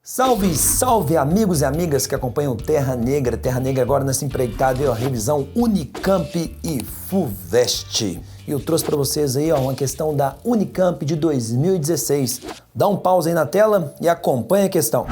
Salve, salve amigos e amigas que acompanham Terra Negra. Terra Negra agora nessa empreitada aí, ó, revisão Unicamp e FUVEST. E eu trouxe para vocês aí, ó, uma questão da Unicamp de 2016. Dá um pause aí na tela e acompanha a questão.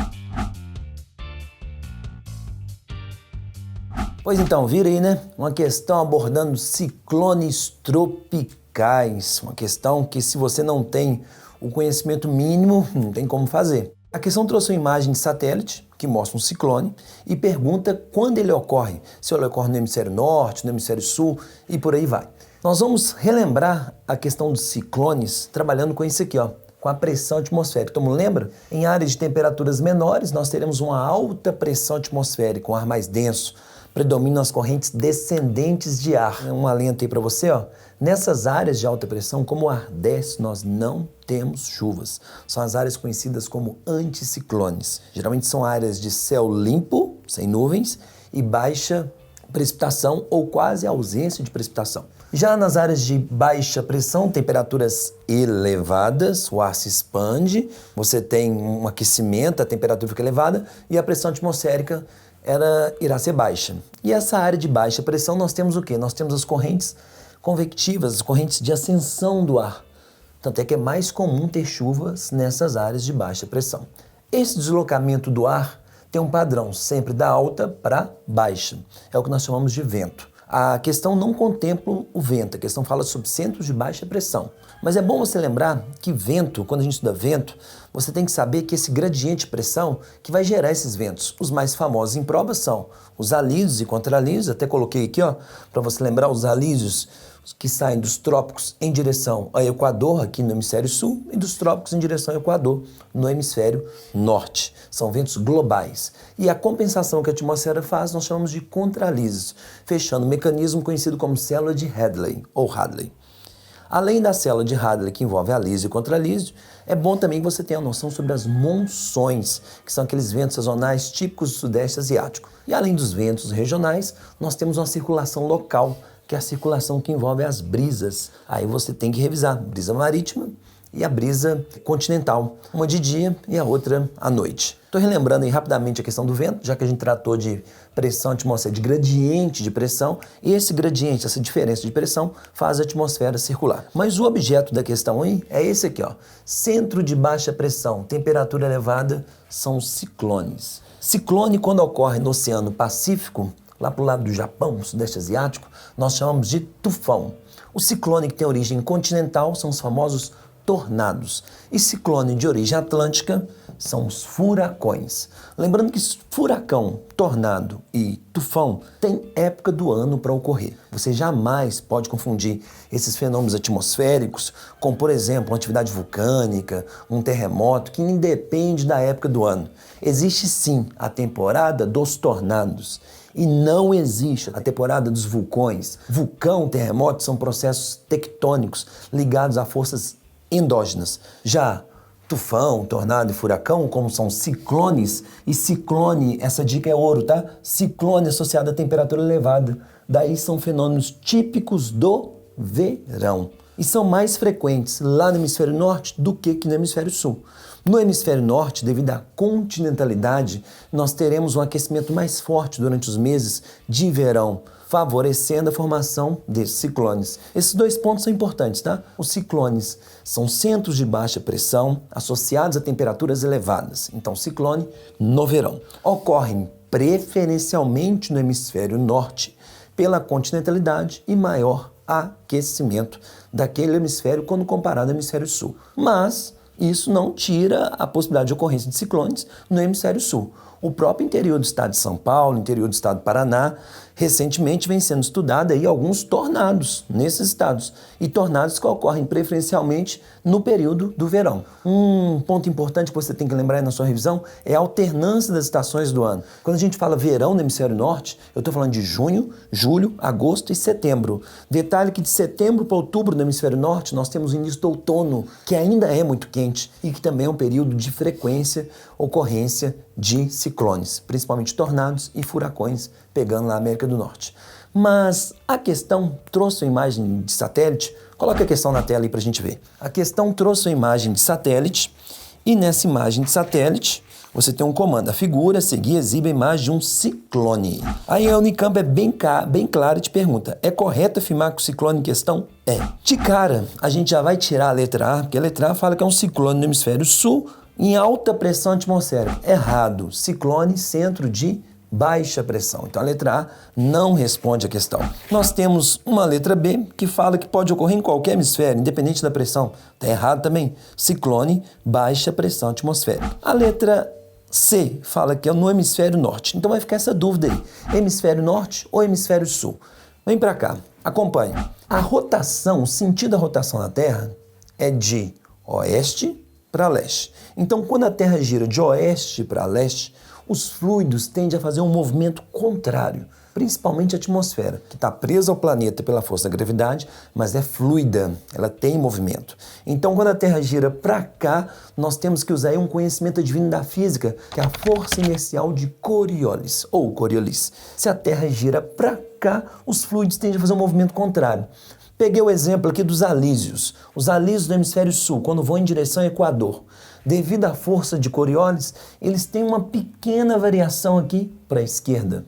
Pois então, vira aí, né? Uma questão abordando ciclones tropicais. Uma questão que, se você não tem o conhecimento mínimo, não tem como fazer. A questão trouxe uma imagem de satélite que mostra um ciclone e pergunta quando ele ocorre. Se ele ocorre no hemisfério norte, no hemisfério sul e por aí vai. Nós vamos relembrar a questão dos ciclones trabalhando com isso aqui, ó, com a pressão atmosférica. Todo mundo lembra? Em áreas de temperaturas menores, nós teremos uma alta pressão atmosférica, um ar mais denso. Predominam as correntes descendentes de ar. Um alento aí para você, ó. Nessas áreas de alta pressão, como o ar desce, nós não temos chuvas. São as áreas conhecidas como anticiclones. Geralmente são áreas de céu limpo, sem nuvens, e baixa precipitação ou quase ausência de precipitação. Já nas áreas de baixa pressão, temperaturas elevadas, o ar se expande, você tem um aquecimento, a temperatura fica elevada e a pressão atmosférica irá ser baixa. E essa área de baixa pressão nós temos o quê? Nós temos as correntes convectivas, as correntes de ascensão do ar. Tanto é que é mais comum ter chuvas nessas áreas de baixa pressão. Esse deslocamento do ar tem um padrão sempre da alta para baixa. É o que nós chamamos de vento. A questão não contempla o vento, a questão fala sobre centros de baixa pressão. Mas é bom você lembrar que vento, quando a gente estuda vento, você tem que saber que esse gradiente de pressão que vai gerar esses ventos. Os mais famosos em prova são os alísios e contralísios, até coloquei aqui, ó, para você lembrar os alísios que saem dos trópicos em direção ao Equador, aqui no hemisfério sul, e dos trópicos em direção ao Equador, no hemisfério norte. São ventos globais. E a compensação que a atmosfera faz, nós chamamos de contralísios, fechando um mecanismo conhecido como célula de Hadley, ou Hadley. Além da célula de Hadley, que envolve alísio e contralísio, é bom também que você tenha a noção sobre as monções, que são aqueles ventos sazonais típicos do sudeste asiático. E além dos ventos regionais, nós temos uma circulação local, que é a circulação que envolve as brisas. Aí você tem que revisar brisa marítima e a brisa continental, uma de dia e a outra à noite. Estou relembrando aí rapidamente a questão do vento, já que a gente tratou de pressão atmosférica, de gradiente de pressão, e esse gradiente, essa diferença de pressão, faz a atmosfera circular. Mas o objeto da questão aí é esse aqui, ó. Centro de baixa pressão, temperatura elevada, são ciclones. Ciclone, quando ocorre no Oceano Pacífico, lá para o lado do Japão, sudeste asiático, nós chamamos de tufão. O ciclone que tem origem continental são os famosos tornados. E ciclone de origem atlântica são os furacões. Lembrando que furacão, tornado e tufão têm época do ano para ocorrer. Você jamais pode confundir esses fenômenos atmosféricos com, por exemplo, uma atividade vulcânica, um terremoto, que independe da época do ano. Existe sim a temporada dos tornados. E não existe a temporada dos vulcões. Vulcão, terremoto são processos tectônicos ligados a forças endógenas. Já tufão, tornado e furacão, como são ciclones, e ciclone, essa dica é ouro, tá? Ciclone associado à temperatura elevada. Daí são fenômenos típicos do verão. E são mais frequentes lá no hemisfério norte do que aqui no hemisfério sul. No hemisfério norte, devido à continentalidade, nós teremos um aquecimento mais forte durante os meses de verão, favorecendo a formação desses ciclones. Esses dois pontos são importantes, tá? Os ciclones são centros de baixa pressão associados a temperaturas elevadas. Então, ciclone no verão. Ocorrem preferencialmente no hemisfério norte, pela continentalidade e maior aquecimento daquele hemisfério quando comparado ao hemisfério sul. Mas isso não tira a possibilidade de ocorrência de ciclones no hemisfério sul. O próprio interior do estado de São Paulo, interior do estado do Paraná, recentemente vem sendo estudado aí alguns tornados nesses estados. E tornados que ocorrem preferencialmente no período do verão. Um ponto importante que você tem que lembrar aí na sua revisão é a alternância das estações do ano. Quando a gente fala verão no hemisfério norte, eu estou falando de junho, julho, agosto e setembro. Detalhe que de setembro para outubro no hemisfério norte, nós temos o início do outono, que ainda é muito quente e que também é um período de frequência, ocorrência de ciclones, principalmente tornados e furacões, pegando lá a América do Norte. Mas a questão trouxe uma imagem de satélite, coloca a questão na tela aí para a gente ver. A questão trouxe uma imagem de satélite e nessa imagem de satélite você tem um comando. A figura a seguir exibe a imagem de um ciclone. Aí a Unicamp é bem clara e te pergunta, é correto afirmar que o ciclone em questão é? De cara, a gente já vai tirar a letra A, porque a letra A fala que é um ciclone no hemisfério sul em alta pressão atmosférica. Errado. Ciclone, centro de baixa pressão. Então a letra A não responde à questão. Nós temos uma letra B que fala que pode ocorrer em qualquer hemisfério, independente da pressão. Está errado também. Ciclone, baixa pressão atmosférica. A letra C fala que é no hemisfério norte. Então vai ficar essa dúvida aí. Hemisfério norte ou hemisfério sul? Vem para cá, acompanhe. A rotação, o sentido da rotação da Terra é de oeste para leste. Então quando a Terra gira de oeste para leste, os fluidos tendem a fazer um movimento contrário, principalmente a atmosfera, que está presa ao planeta pela força da gravidade, mas é fluida, ela tem movimento. Então, quando a Terra gira para cá, nós temos que usar aí um conhecimento divino da física, que é a força inercial de Coriolis, ou Coriolis. Se a Terra gira para cá, os fluidos tendem a fazer um movimento contrário. Peguei o exemplo aqui dos alísios. Os alísios do hemisfério sul, quando vão em direção ao Equador, devido à força de Coriolis, eles têm uma pequena variação aqui para a esquerda.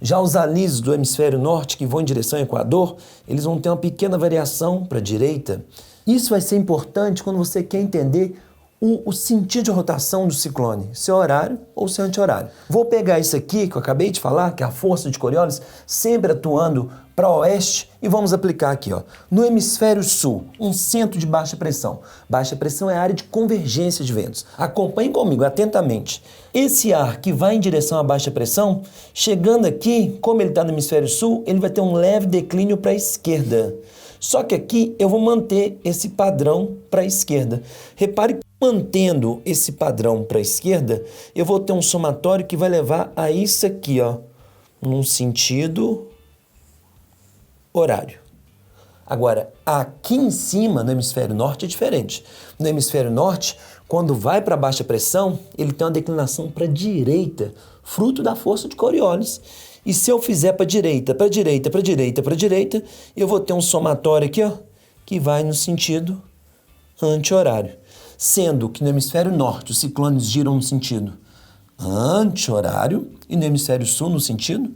Já os alísios do hemisfério norte, que vão em direção ao Equador, eles vão ter uma pequena variação para a direita. Isso vai ser importante quando você quer entender o sentido de rotação do ciclone, se é horário ou se é anti-horário. Vou pegar isso aqui que eu acabei de falar, que é a força de Coriolis, sempre atuando para oeste, e vamos aplicar aqui, ó. No hemisfério sul, um centro de baixa pressão. Baixa pressão é a área de convergência de ventos. Acompanhe comigo atentamente. Esse ar que vai em direção à baixa pressão, chegando aqui, como ele está no hemisfério sul, ele vai ter um leve declínio para a esquerda. Só que aqui eu vou manter esse padrão para a esquerda. Repare que mantendo esse padrão para a esquerda, eu vou ter um somatório que vai levar a isso aqui, ó, num sentido horário. Agora, aqui em cima, no hemisfério norte, é diferente. No hemisfério norte, quando vai para baixa pressão, ele tem uma declinação para a direita, fruto da força de Coriolis. E se eu fizer para a direita, para a direita, para a direita, para a direita, eu vou ter um somatório aqui, ó, que vai no sentido anti-horário. Sendo que no hemisfério norte os ciclones giram no sentido anti-horário e no hemisfério sul no sentido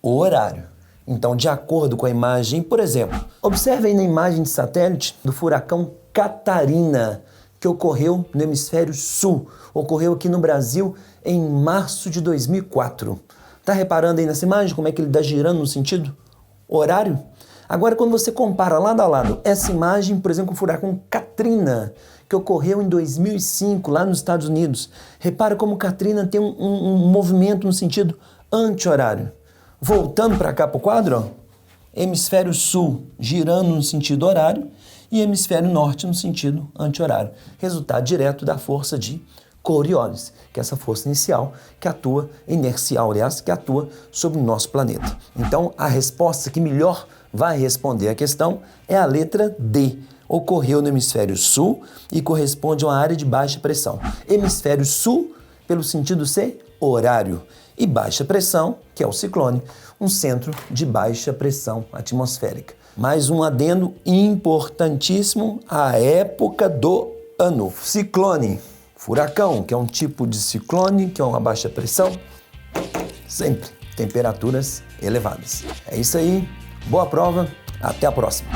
horário. Então, de acordo com a imagem, por exemplo, observe aí na imagem de satélite do furacão Catarina, que ocorreu no hemisfério sul, ocorreu aqui no Brasil em março de 2004. Tá reparando aí nessa imagem como é que ele está girando no sentido horário? Agora, quando você compara lado a lado essa imagem, por exemplo, com o furacão Katrina, que ocorreu em 2005, lá nos Estados Unidos, repara como Katrina tem um movimento no sentido anti-horário. Voltando para cá para o quadro, ó, hemisfério sul girando no sentido horário e hemisfério norte no sentido anti-horário. Resultado direto da força de Coriolis, que é essa força inicial que atua, inercial, aliás, que atua sobre o nosso planeta. Então, a resposta que melhor vai responder a questão é a letra D. Ocorreu no hemisfério sul e corresponde a uma área de baixa pressão. Hemisfério sul, pelo sentido C, horário. E baixa pressão, que é o ciclone, um centro de baixa pressão atmosférica. Mais um adendo importantíssimo, a época do ano. Ciclone, furacão, que é um tipo de ciclone, que é uma baixa pressão, sempre temperaturas elevadas. É isso aí, boa prova, até a próxima.